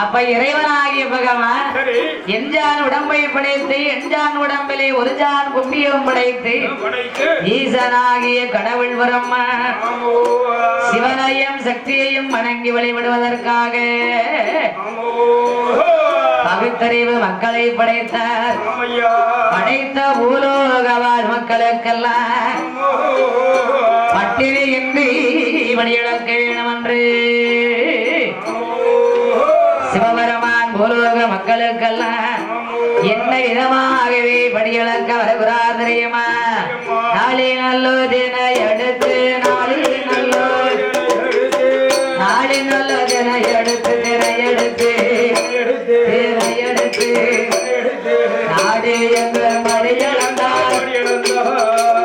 அப்ப இறைவனாகிய பகவான் எஞ்சான் உடம்பை படைத்து எஞ்சான் உடம்பிலே ஒரு ஜான் கும்பியம் படைத்து ஈசனாகிய கடவுள் பிரம்மா சிவனையும் சக்தியையும் வணங்கி வழிபடுவதற்காக பகுத்தறிவு மக்களை படைத்தார். படைத்த பூலோகவாழ் மக்களுக்கெல்லாம் பட்டினியின்றி வழியிழக்க வேணும் என்று சிவபெருமான் பூலோக மக்களுக்கெல்லாம் என்ன விதமாகவே படியிழக்க வருகிறார் தெரியுமா? நாளை நல்லோ தின எடுத்து நாளை நல்லோ தின எடுத்து திரையெடுத்து திரையெடுத்து நாடு எங்கும் மடியிழந்தார்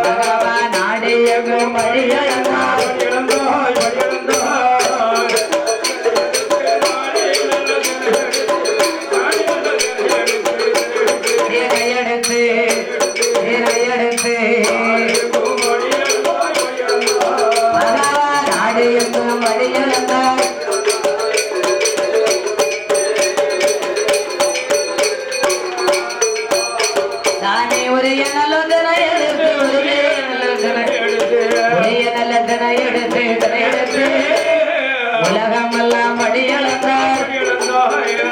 பகவான் நாடு எங்கும் மடியிழந்தார் உலகமெல்லாம் அடியளந்தார்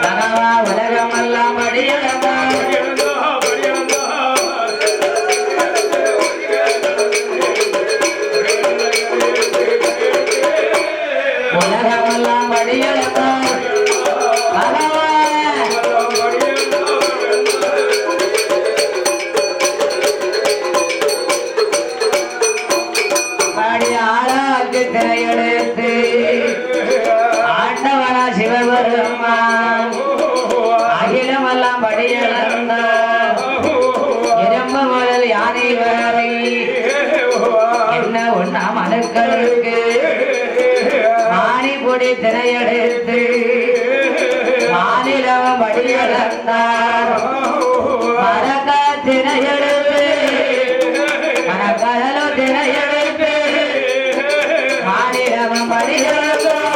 பகவா உலகமெல்லாம் அடியளந்தார் உலகமெல்லாம் அடியளந்தார் பகவா பாடி ஆளாக்கு திரையெடுத்து ஆண்டவனா சிவபெருமான் அகிலமெல்லாம் படியளந்தார் இரும்பு முதல் யானை வரை என்ன ஒன்னா மனுக்களுக்கு மானி பொடி திரையெடுத்து மாநிலம் படியளந்தார் மரக்க திரையெடுத்து மரக்கடலோ திரையெடுத்து மாநிலம் படியளந்தார்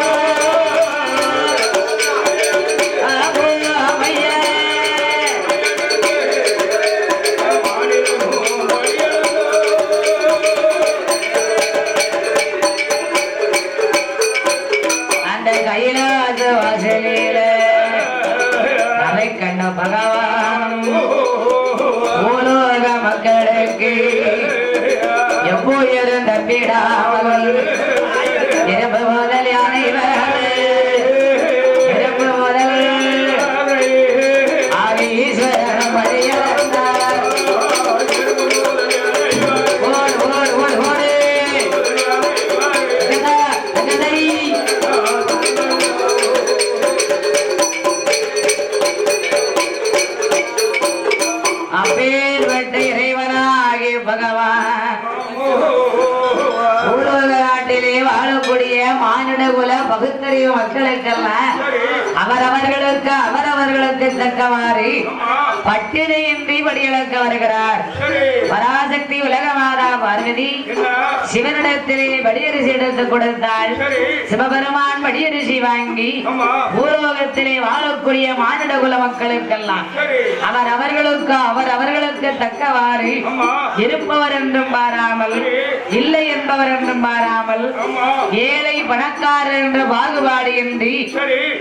கைலாச வாசலில அவை கண்ண பகவான் பூலோக மக்களுக்கு எப்போதும் தப்பிடாமல் இரும்பு முதல் அனைவர் இரும்பு முதல் ஆவி ஈஸ்வரன் மடியளந்தார் ஓடு ஓடு ஓடு ஓடு அப்பேற்பட்ட இறைவனாகிய பகவான் பூலோக நாட்டிலே வாழக்கூடிய மானிட குல பகுத்தறிவு மக்களுக்கெல்லாம் அவரவர்களுக்கு தக்கவாறு பட்டினியின்றி படியிழக்க வருகிறார். பராசக்தி உலகமாதா பார்வதி சிவனிடத்திலே படியரிசி எடுத்து கொடுத்தாள். சிவபெருமான் படியரிசி வாங்கி பூலோகத்திலே வாழக்கூடிய மானிட குல மக்களுக்கெல்லாம் அவரவர்களுக்கு தக்கவாறு இருப்பவர் என்றும் பாராமல் இல்லை என்பவர் என்றும் பாராமல் ஏழை பணக்காரர் என்ற பாகுபாடு இன்றி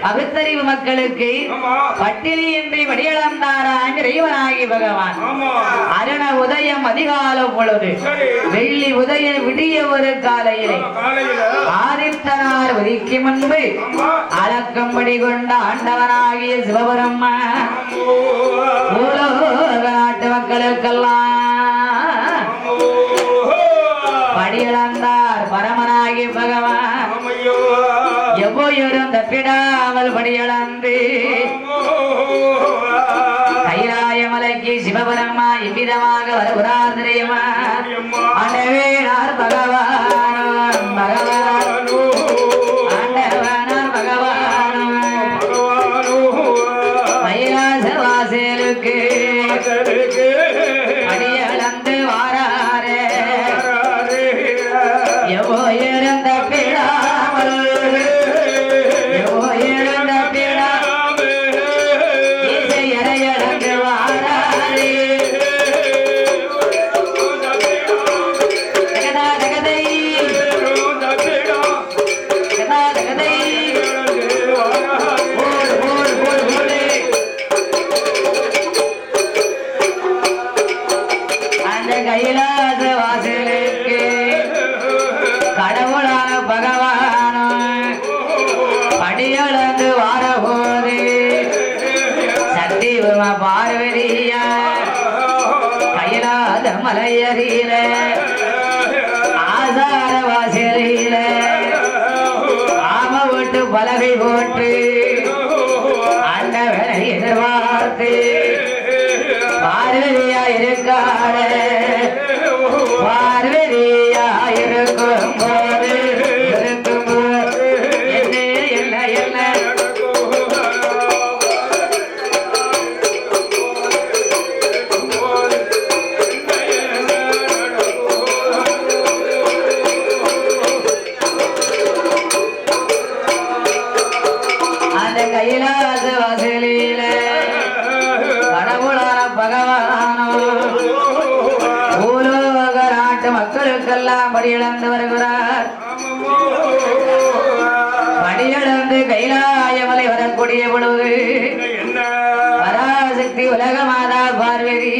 பகுத்தறிவு மக்களுக்கு பட்டினியின்றி வடியளந்தாரான் இறைவனாகி பகவான். அருண உதயம் அதிகாலம் பொழுது வெள்ளி உதய விடிய ஒரு காலையிலே ஆதித்தனார் உதிக்கு முன்பு அளக்கம்படி கொண்ட ஆண்டவனாகிய சிவபெருமா நாட்டு மக்களுக்கெல்லாம் படியளந்தார் பரமனாகி பகவான். எவ்வோரும் தப்பிடாமல் படியளந்து கைலாயமலைக்கு சிவபெருமா இவ்விதமாக வருகிறார் தெரியுமா? ஆண்டவேனார் பகவான் பகவான் ஆண்டவனார் பகவான் கைலாச வாசலுக்கு அடியளந்து வாராரே எவ்வோரும் தப்பிடாமல் பார்வதியா கைலாத மலையறியில ஆசார வாசலில ஆம விட்டு பலகை போட்டு அண்டவனை எதிர்பார்த்து பார்வதியா இருக்காட பார்வதியா இருக்கும் போது கைலாச வாசலில கடவுளான பகவானோ பூலோக நாட்டு மக்களுக்கெல்லாம் படியிழந்து வருகிறார். படியிழந்து கைலாயமலை வரக்கூடிய பொழுது பராசக்தி உலக மாதா பார்வதி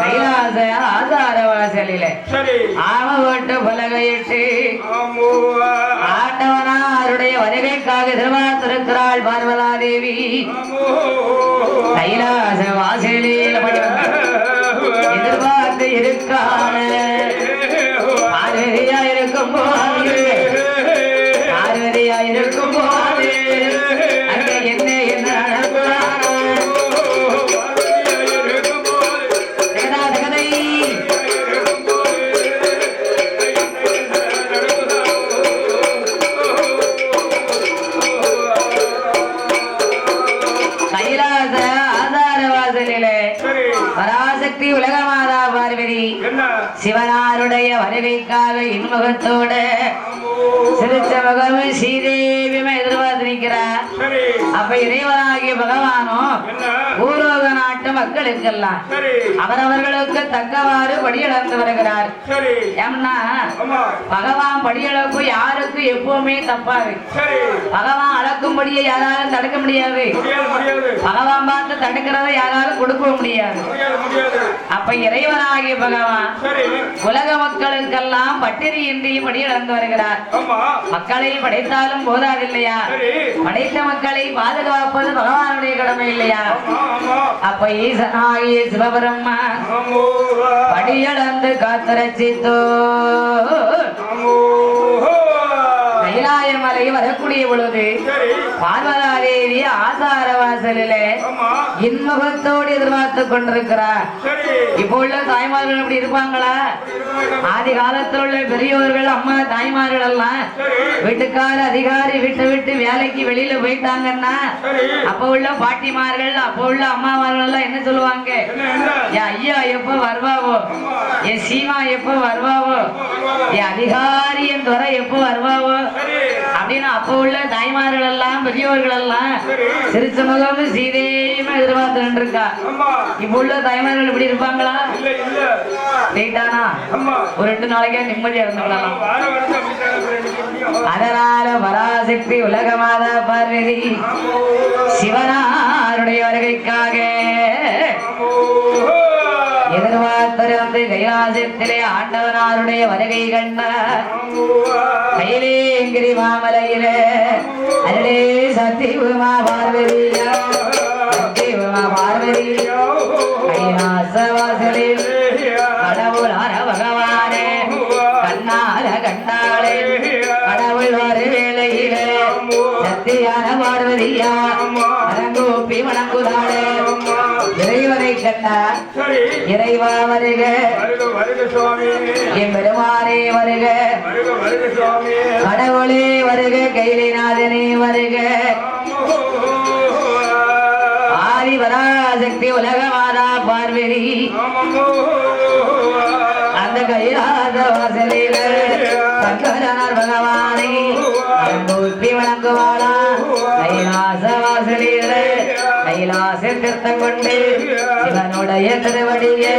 கைலாச ஆதார வாசலில ஆம போட்டு பலகையிட்டு ஆண்டவனாருடைய வருகைக்காக எதிர்பார்த்திருக்கிறாள் பார்வதா தேவி. கைலாச வாசலில் எதிர்பார்த்து இருக்காள். பார்வதியா இருக்கும் போது பார்வதியா இருக்கும் போது அங்க என்ன என்ன பராசக்தி உலக மாதா பார்வதி சிவனாருடைய வருகைக்காக இன்முகத்தோட சிரிச்ச முகமும் ஸ்ரீதேவியுமே எதிர்பார்த்து நிற்கிறார். அப்ப இறைவனாகிய பகவானும் பூலோக நாட்டு மக்களுக்கெல்லாம் அவரவர்களுக்கு தக்கவாறு படியிழந்து வருகிறார். ஏன்னா பகவான் படியளப்பு யாருக்கு எப்பவுமே தப்பாது. பகவான் அளக்கும்படியே யாராலும் தடுக்க முடியாது. பகவான் பார்த்து தடுக்கிறத யாராலும் கொடுக்க முடியாது. அப்ப இறைவனாகிய பகவான் உலக மக்களுக்கெல்லாம் பட்டினியின்றி படியிழந்து வருகிறார். மக்களை படைத்தாலும் போதாதில்லையா? படைத்த மக்களை பாதுகாப்பது பகவானுடைய கடமை இல்லையா? அப்ப ஈசனாகிய சிவபெருமா படியிழந்து காத்தரச்சித்தோ கைலாய மலை வரக்கூடிய பொழுது பார்வதா தேவி ஆசார வாசலிலே இன்முகத்தோடு எதிர்பார்த்து கொண்டிருக்கிறார். இப்போ உள்ள தாய்மார்கள் அப்படி இருப்பாங்களா? ஆதி காலத்தில் உள்ள பெரியவர்கள் அம்மா தாய்மார்கள் எல்லாம் வீட்டுக்கார அதிகாரி விட்டு விட்டு வேலைக்கு வெளியில போயிட்டாங்கன்னா அப்ப உள்ள பாட்டிமார்கள் அப்ப உள்ள அம்மாமார்கள் எல்லாம் என்ன சொல்லுவாங்க? என் ஐயா எப்ப வருவாவோ, என் சீமா எப்ப வருவாவோ, என் அதிகாரி என் துறை எப்ப வருவாவோ அப்படின்னு அப்ப உள்ள தாய்மார்கள் எல்லாம் பெரியவர்கள் எல்லாம் சிரிச்ச முகம் சீதையுமே எதிர்பார்த்து இருக்கா. இப்ப உள்ள தாய்மார்கள் இப்படி இருப்பாங்களா? லேட்டானா ஒரு 2 நாளைக்கே நிம்மதியா இருந்துக்கலாம். அதனால பராசக்தி உலக மாதா பார்வதி சிவனாருடைய வருகைக்காக எதிர்பார்த்திருந்து கைலாசத்திலே ஆண்டவனாருடைய வருகை கண்டார். கைலேங்கிரி மாமலையிலே அருளே சத்தியமா பார்வதியா சத்தியமா பார்வதி கைலாச வாசலில் கடவுளான பகவானே கண்ணால கண்டாளே கடவுள் வரு வேளையிலே சத்தியான பார்வதியா அரங்கூப்பி வணங்குதாளே. இறைவனை கண்டார். இறைவா வருக, என் பெருமானே வருக, கடவுளே வருக, கைலைநாதனே வருக. ஆதி பராசக்தி உலக மாதா பார்வதி அந்த கைலாச வாசலில சங்கரனார் பகவானை ஊற்றி வணங்குவாளா. கைலாச வாசலில கைலாச திருத்தம் கொண்டு சிவனுடைய திருவடியை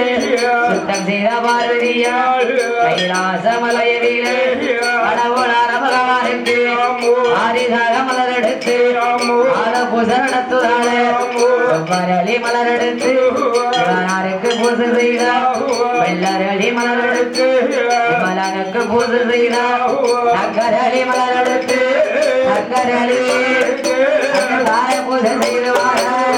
சுத்தம் செய்த பார்வதியா கைலாச மலையில கடவுளான பகவானுக்கு ஆதிதாக மலரெடுத்து ஆத பூசை நடத்துதாளே. வெள்ளரளி மலரெடுத்து சிவனாருக்கு பூசை செய்தார். வெள்ளரளி மலரெடுத்து சிவனுக்கு பூசை செய்தார். சக்கரளி மலரெடுத்து சக்கரளி பூசை செய்துவார்.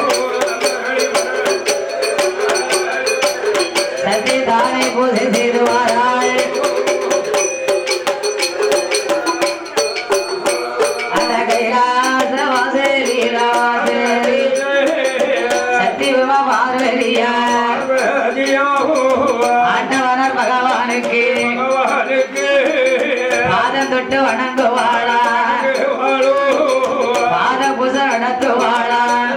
நடத்துவாளான்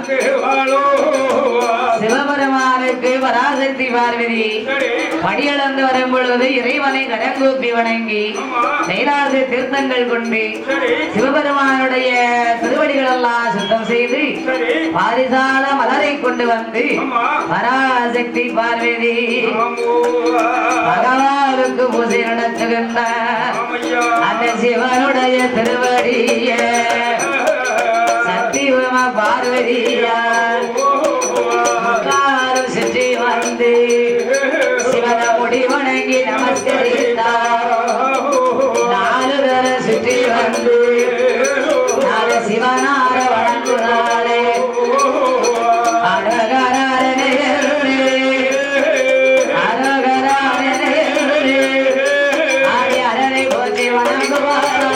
சிவபெருமானுக்கு பராசக்தி பார்வதி படியளந்து வரும் பொழுது இறைவனை கடங்கூப்பி வணங்கி கைலாச தீர்த்தங்கள் கொண்டு சிவபெருமானுடைய திருவடிகள் எல்லாம் சுத்தம் செய்து பாரிசால மலரை கொண்டு வந்து பராசக்தி பார்வதி பகவானுக்கு பூஜை நடத்துகின்றார் அந்த சிவனுடைய திருவடிய சத்தியம பார்வதியா சுற்றி வந்து சிவன முடி வணங்கி நமஸ்கரித்தார் நாலு தர சுற்றி வந்து நாலு சிவனார வணங்குனாரே அழகரே அழகரே ஆடி அரனை போற்றி வணங்குவாரா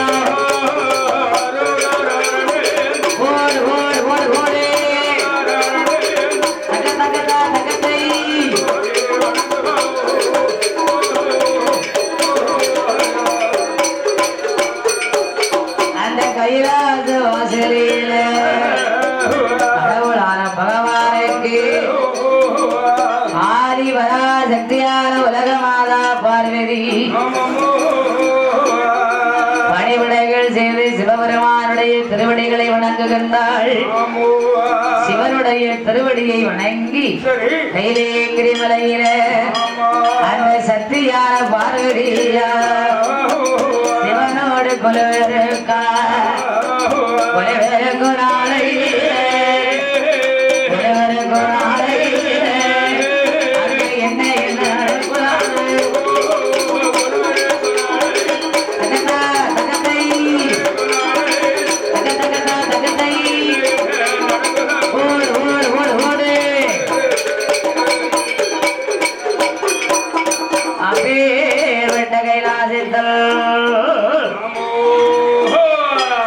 ஓடு ஓடு ஓடு ஓடு கைலாச வாசலில கடவுளான பகவானுக்கு ஆதி பராசக்தியான உலக மாதா பார்வதி பணிவிடைகள் செய்து சிவபெருமானுடைய திருவடிகளை வணங்குகின்றாள் சிவனுடைய திருவடியை வணங்கி கைலேங்கிரி மலையில அந்த சக்தியான பார்வதியா சிவனோடு கொலுவருக்கா கொலுவருக்கு நாளையிலே கொலுவருக்கு நாளையிலே அங்கு என்ன என்ன நடக்கூடாது தகத்தா தகத்தை தகத்தகத்தா தகத்தை ஓடு ஓடு ஓடு ஓடு அப்பேற்பட்ட கைலாசத்தில்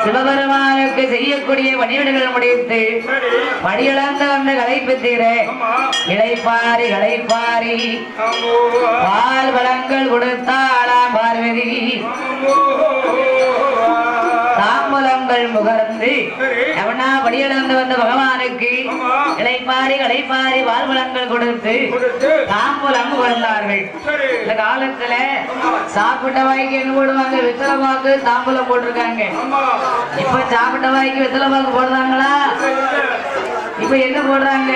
சிவபெருமானுக்கு செய்யக்கூடிய பணிவிடைகள் முடித்து படியிழந்த வந்த களைப்பு தீர இளைப்பாரி இளைப்பாரி பால் பழங்கள் கொடுத்தாளாம் பார்வதி தாம்பூலங்கள் முகர்ந்து எவனா படியிழந்து வந்த பகவானுக்கு இளைப்பாரி இளைப்பாரி பால் பழங்கள் கொடுத்து தாம்பூலம் முகர்ந்தார்கள். இந்த காலத்துல சாப்பிட்ட வாய்க்கு என்ன போடுவாங்க? வெத்தலை பாக்கு தாம்பூலம் போட்டிருக்காங்க. இப்ப சாப்பிட்ட வாய்க்கு வெத்தலை பாக்கு போடுறாங்களா? இப்ப என்ன போடுறாங்க?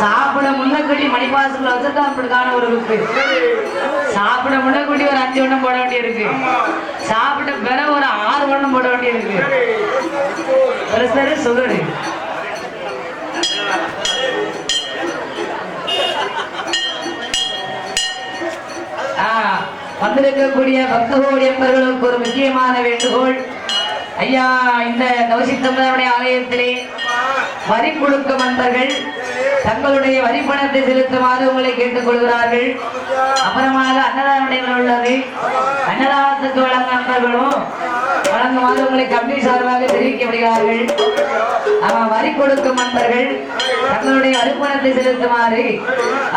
சாப்பிட முன்னக்குட்டி மணிப்பாசத்துல வச்சுதான் அப்படிக்கான ஒரு இருக்கு. சாப்பிட முன்னக்குட்டி ஒரு 5 வண்ணம் போட வேண்டிய இருக்கு. சாப்பிட்ட பிறகு ஒரு 6 வண்ணம் போட வேண்டிய இருக்கு. ஒரு சரி சுகரு வந்திருக்கக்கூடிய பக்தகோடி என்பவர்களுக்கு ஒரு முக்கியமான வேண்டுகோள். ஐயா, இந்த கௌசித்தம்பதனுடைய ஆலயத்திலே வரி கொடுக்கும் அன்பர்கள் தங்களுடைய வரிப்பணத்தை செலுத்துமாறு உங்களை கேட்டுக் கொள்கிறார்கள். அப்புறமாக அன்னதானம் உள்ளது. அன்னதானத்துக்கு வழங்க அன்பர்களும் வழங்குமாறு உங்களை கம்பெனி சார்பாக தெரிவிக்கப்படுகிறார்கள். அவன் வரி கொடுக்கும் அன்பர்கள் தங்களுடைய வரிப்பணத்தை செலுத்துமாறு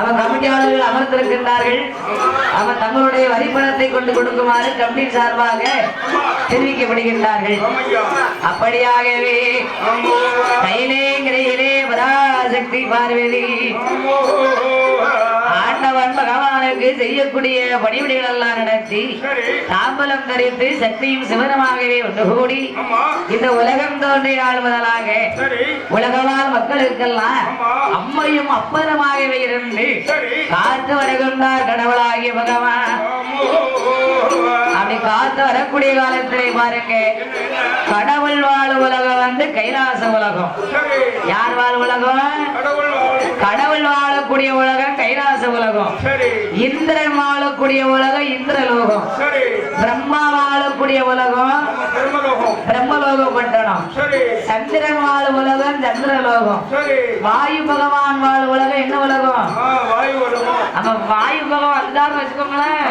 அவன் கமிட்டியாளர்கள் அமர்ந்திருக்கின்றார்கள். அவன் தங்களுடைய வரிப்பணத்தை கொண்டு கொடுக்குமாறு கம்பெனி சார்பாக தெரிவிக்கப்படுகின்றார்கள். அப்படியாகவே கையிலே பராசக்தி பார்வதி ஆண்டவன் பகவானுக்கு செய்யக்கூடிய பணிவிடைகள் எல்லாம் நடத்தி தாம்பலம் தரித்து சக்தியும் சிவனமாகவே ஒன்று கூடி இந்த உலகம் தோன்றிய நாள் முதலாக உலகவாழ் மக்களுக்கெல்லாம் அம்மையும் அப்பனமாகவே இருந்து காத்து வருகின்றார் கடவுளாகிய பகவான். அப்படி காத்து வரக்கூடிய காலத்திலே பாருங்க, கடவுள் வாழ் உலகம் வந்து கைலாச உலகம். யார் வாழ் உலகம்? கடவுள் வாழக்கூடிய உலகம் கைலாச உலகம். இந்திரன் வாழக்கூடிய உலகம் இந்திரலோகம். பிரம்மா வாழக்கூடிய உலகம் பிரம்மலோக பட்டணம். சந்திரன் வாழும் உலகம் சந்திரலோகம். வாயு பகவான் வாழ் உலகம் என்ன உலகம்? நம்ம வாயு பகவான் வந்தான்னு வச்சுக்கோங்களேன்,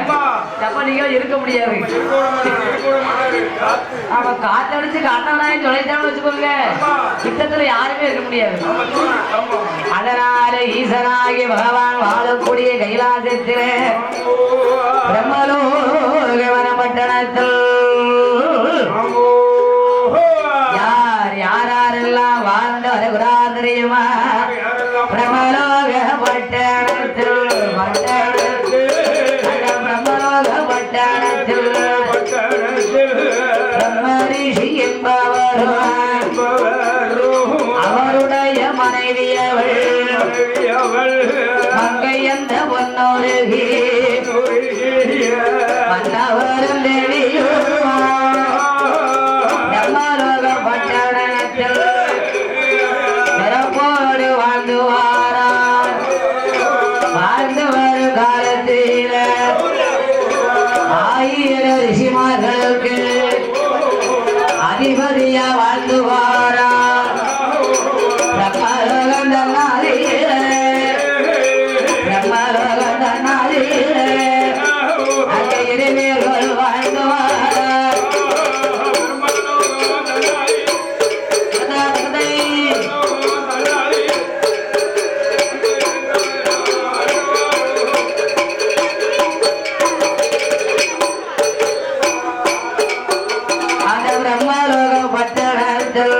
தப்பனிகள் இருக்க முடியாது. அவன் காத்தடிச்சு காட்டவனாயும் சொல்லிட்டான்னு வச்சுக்கோங்க, யுத்தத்துல யாருமே இருக்க முடியாது. அதனால ஈசனாகிய பகவான் வாழக்கூடிய கைலாசத்தில பிரம்மலோகவன பட்டணத்தில் யாரெல்லாம் வாழ வாழ்ந்து வருகிறார் தெரியுமா பிரமலோக பட்டணத்தில் பிரமலோக பட்டணத்தில் பிரம்மரிஷி என்பவர் அவருடைய மனைவியவள் மங்கை என்ற பொன்னோருகி மன்னவரும் தேவியும் பிரம்மலோக பட்டணத்தில் சிறப்போடு வாழ்ந்து வாரார் வாழ்ந்து வரும் காலத்தில் 1000 ரிஷிமார்களுக்கு அதிபதியா வாழ்ந்து வாரார் பிரம்மலோகம் தன்னாரிலே பிரம்மலோகம் தன்னாரிலே அங்கே இருவேர்கள் வாழ்ந்து வாரார் அந்த பிரம்மலோக பட்டணத்தில்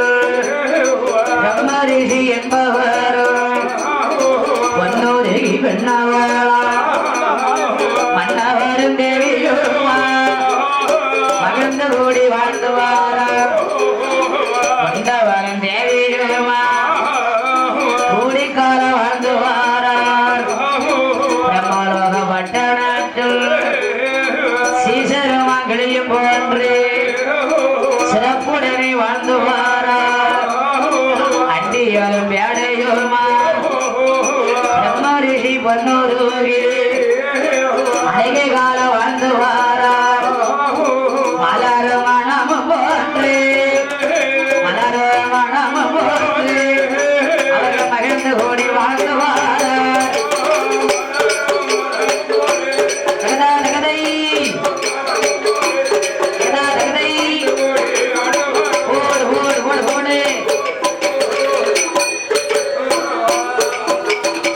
பிரம்மரிஷி என்பவர் பொன்னூரி பெண்ணவளா மன்னவரும் தேவியுமா மகிழ்ந்து கூடி வாழ்ந்து வாரார் மன்னவரும் தேவியுமா கூடிக்கால வாழ்ந்து வாரார் பிரம்மலோக பட்டணத்தில் சீசருமாங்களையும் போன்று சிறப்புடனே வாழ்ந்து வாரார் அண்டியரும் வேடையுமா பிரம்மரிஷி பொன்னூரி அழகை கால வாழ்ந்து வாரார் மலர் மணம் போன்று மலர் மணம் போன்று அவர்கள் மகிழ்ந்து கூடி வாழ்ந்து வாரார்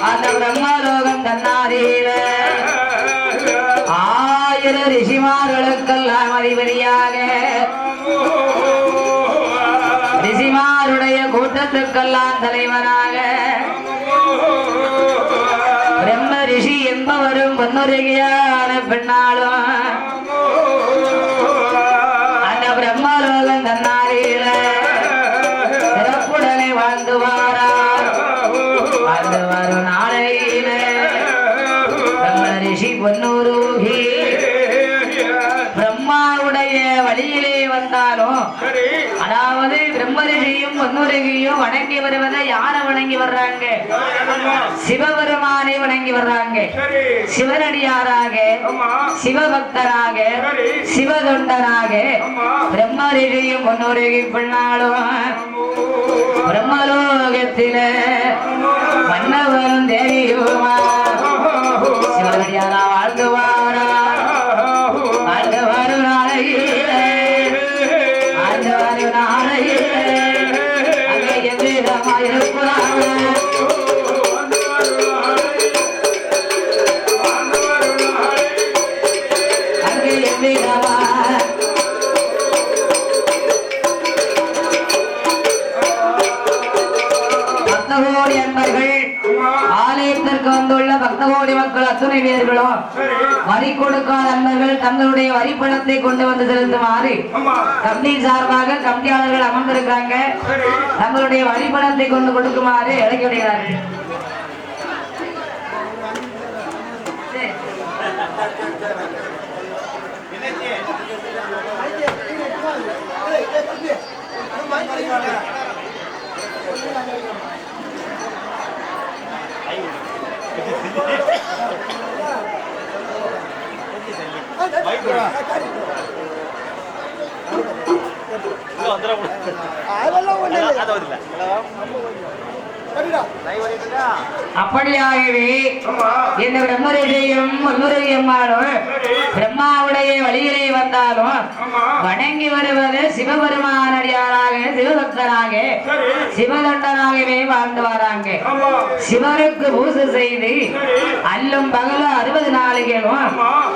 அந்த பிரம்மலோகம் தன்னாரில 1000 ரிஷிமார்களுக்கெல்லாம் அதிபதியாக ரிஷிமாருடைய கூட்டத்துக்கெல்லாம் தலைவராக பிரம்ம ரிஷி என்பவரும் பொன்னுருகியான பெண்ணாலும் அந்த பிரம்மலோகம் தன்னாரில சிறப்புடனே வாழ்ந்து வாரார் வாழ்ந்து வரும் நாளையில பிரம்ம ரிஷி பொன்னூருகி பிரம்மாவுடைய வழியிலே வந்தாலும் அதாவது பிரம்மரிஷியும் பொன்னுருகியும் வணங்கி வருவதை யாரை வணங்கி வர்றாங்க சிவபெருமானை வணங்கி வர்றாங்க சிவனடியாராக சிவபக்தராக சிவதொண்டராக பிரம்மரிஷியும் பொன்னுருகி பின்னாலும் பிரம்மலோகத்தில மன்னவரும் தேவியுமா சிவனடியாரா வாழ்ந்து வாரா வாழ்ந்து வரும் நாளையிலே வாழ்ந்து வரும் நாளையிலே அங்கே எவ்விதமாயிருக்கிறாங்க அங்கே எவ்விதமா பக்தகோடி அன்பர்கள் ஆலயத்திற்கு வந்துள்ள பக்தகோடி மக்கள் அத்துணை பேர்களும் வரி கொடுக்காத அன்பர்கள் தங்களுடைய வரி பணத்தை கொண்டு வந்து செலுத்துமாறு கம்பெனி சார்பாக கம்பெனியாளர்கள் அமர்ந்திருக்காங்க. தங்களுடைய வரி பணத்தை கொண்டு கொடுக்குமாறு அழைக்க விடுகிறார்கள். அப்படியாகவே இந்த பிரம்மரிஷியும் முன்னுரையம்மாளும் பிரம்மாவுடைய வழியிலே வந்தாலும் வணங்கி வருவது சிவபெருமானடியாராக சிவபக்தராக சிவதண்டனாகவே வாழ்ந்து வராங்க. சிவனுக்கு பூசை செய்து அல்லும் பகலும் 60 நாளிகளும்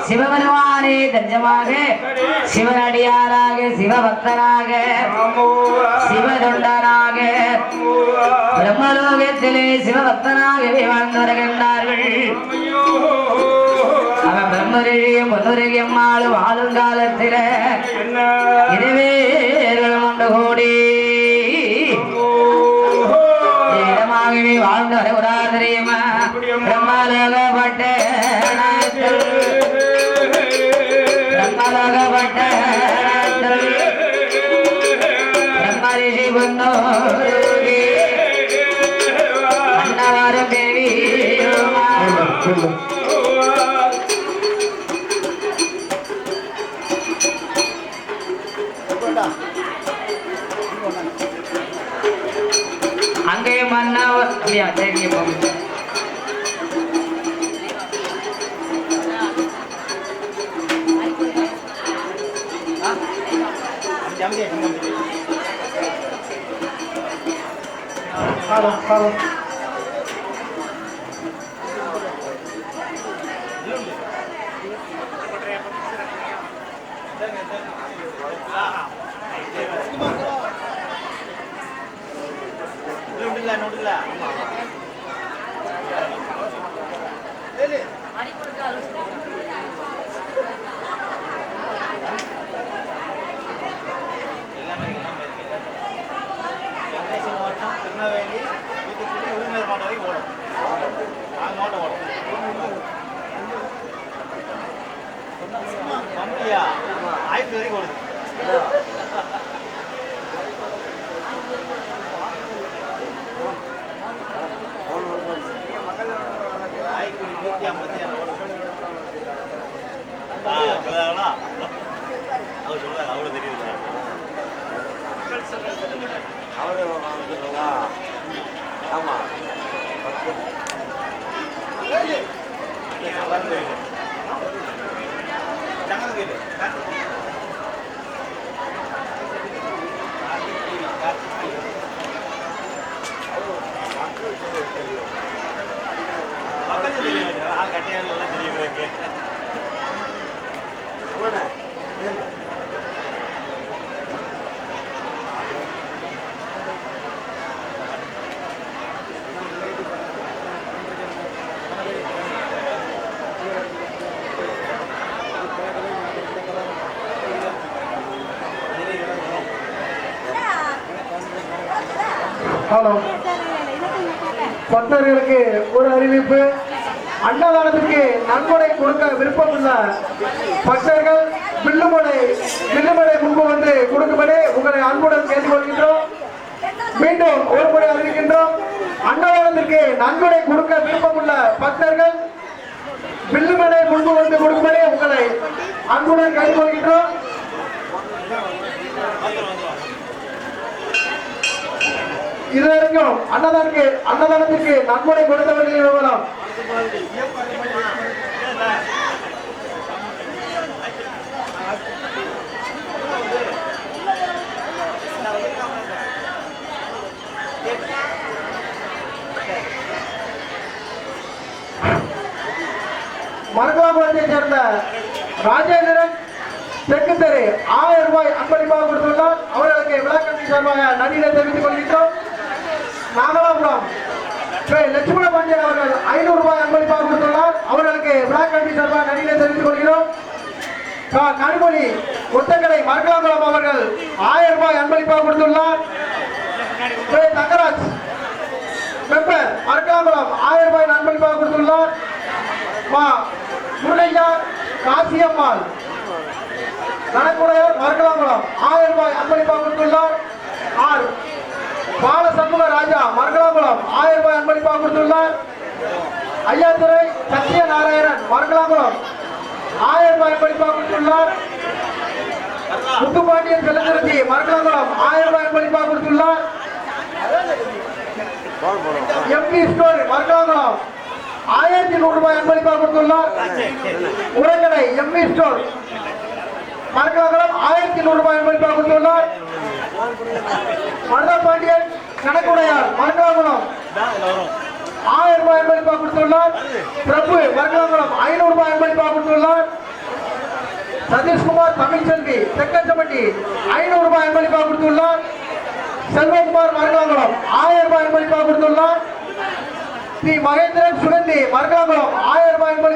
சிவபெருமானே தஞ்சமாக சிவனடியாராக சிவபக்தராக சிவதொண்டனாக பிரம்மலோகத்திலே சிவபக்தனாகவே வாழ்ந்து வருகின்றார்கள். அவன் பிரம்மரிஷியும் பொன்னுரையம்மாளும் வாழும் காலத்தில இருவேர்களும் ஒன்று கூடி இடமாகவே வாழ்ந்து வருகிறார் தெரியுமா? பிரம்மலோகப்பட்ட பிரம்மலோகப்பட்ட பிரம்மரிஷி பொன்னோருகி அன்னவரும் தேவி அங்கே மன்னவர் தெரியும். ஹலோ, பக்தர்களுக்கு ஒரு அறிவிப்பு. அன்னதானத்திற்கு நன்கொடை கொடுக்க விருப்பமுள்ள பக்தர்கள் வில்லுமலை முன்பு வந்து கொடுக்கும்படி உங்களை அன்புடன் கேட்டுக்கொள்கின்றோம். மீண்டும் ஒரு முறை அறிவிக்கின்றோம். அன்னதானத்திற்கு நன்கொடை கொடுக்க விருப்பமுள்ள பக்தர்கள் வில்லுமலை முன்பு வந்து கொடுக்கும்படி உங்களை அன்புடன் கேட்டுக்கொள்கின்றோம். இதுவரைக்கும் அன்னதானத்திற்கு நன்கொடை கொடுத்தவர்கள் விவரம் மருத்துவத்தை சேர்ந்த ராஜேந்திரன் தெற்கு தெரு 1000 ரூபாய் அன்பளிப்பாக கொடுத்துள்ளார். அவர்களுக்கு விழாக்கட்சி சார்பாக நன்றியை தெரிவித்துக் கொள்கின்றோம். நாகலாபுரம் லட்சுமண பாண்டியன் அவர்கள் 500 ரூபாய் அன்பளிப்பாக கொடுத்துள்ளார். அவர்களுக்கு விழாக்கட்சி சார்பாக நன்றியை தெரிவித்துக் கொள்கிறோம். கனிமொழி ஒத்தக்கடை மரக்கலாங்குளம் அவர்கள் 1000 ரூபாய் அன்பளிப்பாக கொடுத்துள்ளார். தங்கராஜ் மெம்பர் மரக்கலாங்குளம் 1000 ரூபாய் அன்பளிப்பாக கொடுத்துள்ளார். முருகையா காசியம்மாள் கணக்குடையார் மரக்கலாங்குளம் 1000 ரூபாய் அன்பளிப்பாக கொடுத்துள்ளார். பால சண்முக ராஜா மரக்கலாங்குளம் 1000 ரூபாய் அன்பளிப்பாக கொடுத்துள்ளார். ஐயாத்துறை சத்யநாராயணன் மரக்கலாங்குளம் 1000 ரூபாய் அன்பளிப்பாக கொடுத்துள்ளார். முத்துப்பாண்டியன் செல்லத்திருச்சி மரக்கலாங்குளம் 1000 ரூபாய் அன்பளிப்பாக கொடுத்துள்ளார். எம்பி ஸ்டோர் மருங்கலாங்குளம் 1100 ரூபாய் அன்பளிப்பாக கொடுத்துள்ளார். உரக்கடை எம்பி ஸ்டோர் மருங்கலாங்குளம் 1100 ரூபாய் அன்பளிப்பாக கொடுத்துள்ளார். மருதா பாண்டியன் கணக்குடையார் மருங்கலாங்குளம் 1000 ரூபாய் அன்பளிப்பாக கொடுத்துள்ளார். பிரபு மருங்கலாங்குளம் 500 ரூபாய் அன்பளிப்பாக கொடுத்துள்ளார். சதீஷ்குமார் தமிழ்செல்வி தெக்கச்சம்பட்டி 500 ரூபாய் அன்பளிப்பாக கொடுத்துள்ளார். செல்வகுமார் மருங்கலாங்குளம் 1000 ரூபாய் அன்பளிப்பாக கொடுத்துள்ளார். ஸ்ரீ மகேந்திரன் சுகந்தி